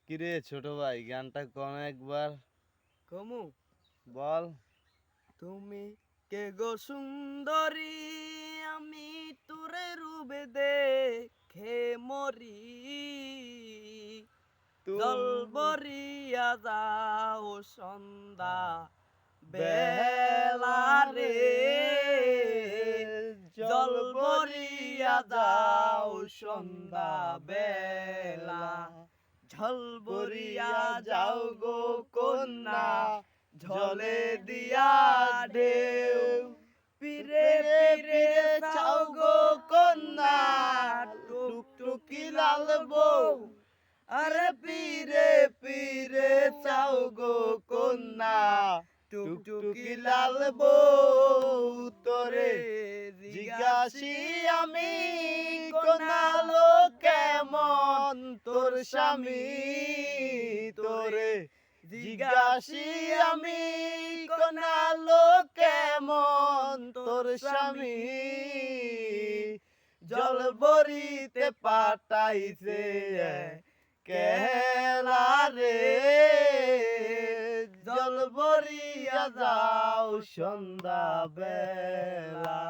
কিরে ছোট ভাই গানটা কোন একবার কমু বল। তুমি কে গো সুন্দরী আমি তোরে রূপে দেখে মরি জল বরিয়া যাও সন্ধ্যা বেলা রে জল বরিয়া যাও সন্ধ্যা বেলা ঝল বরিয়া যাও গো কন্যা ঝলে দিয়া ঢেউ পিরে পিরে চাও গো কন্যা টুকটুকি লাল বউ আরে পিরে পিরে চাও গো কন্যা টুকটুকি লাল বউ তোরে জিজ্ঞাসি আমি কোনালো কেমন তোর স্বামী তোরে জিজ্ঞাসি আমি কোনালো কেমন তোর স্বামী জল বরিতে পাঠাইছে কেলা রে জল বরিয়া যাও সন্ধ্যা বেলা।